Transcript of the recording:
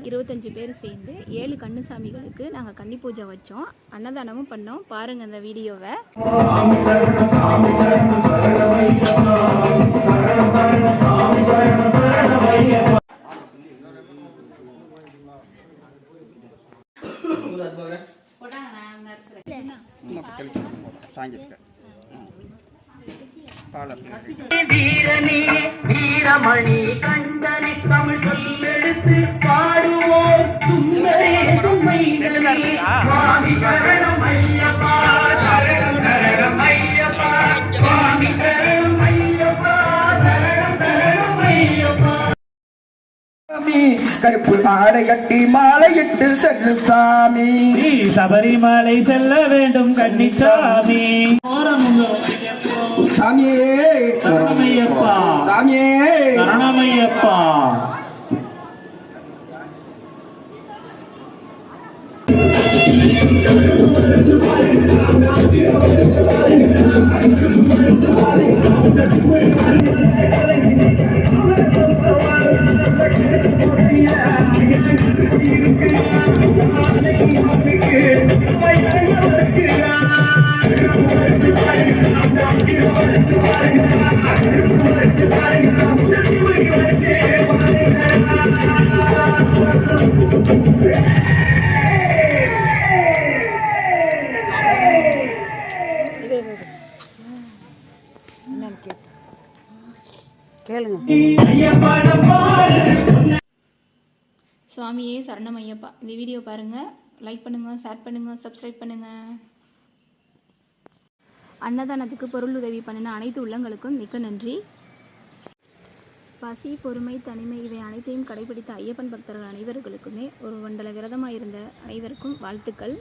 25 பேர் சேர்ந்து 7 கண்ணுசாமிகளுக்கு நாங்கள் கன்னி பூஜை வச்சோம். அன்னதானமும் பண்ணோம். பாருங்கள் அந்த வீடியோவை. வீரனே வீரமணி கண்டனை தமிழ் சொல்லெடுத்து பாடுவோம் சுந்தரே சும்மை சுவாமி சரணம் ஐயப்பா சரணம் சரணம் ஐயப்பா சுவாமி சரணம் ஐயப்பா சரணம் சரணம் ஐயப்பா. கருப்பு ஆடை கட்டி மாலையிட்டு செல்லு சாமி, சபரிமலை செல்ல வேண்டும் கன்னிச்சாமி. சாமியே சரணமையப்பா, சாமியே சரணமையப்பா. சுவாமியே சரணம் ஐயப்பா. இந்த வீடியோ பாருங்கள், லைக் பண்ணுங்கள், ஷேர் பண்ணுங்கள், சப்ஸ்கிரைப் பண்ணுங்கள். அன்னதானத்துக்கு பொருள் உதவி பண்ணின அனைத்து உள்ளங்களுக்கும் மிக்க நன்றி. பசி, பொறுமை, தனிமை இவை அனைத்தையும் கடைபிடித்த ஐயப்பன் பக்தர்கள் அனைவர்களுக்குமே ஒரு மண்டல விரதமாக இருந்த அனைவருக்கும் வாழ்த்துக்கள்.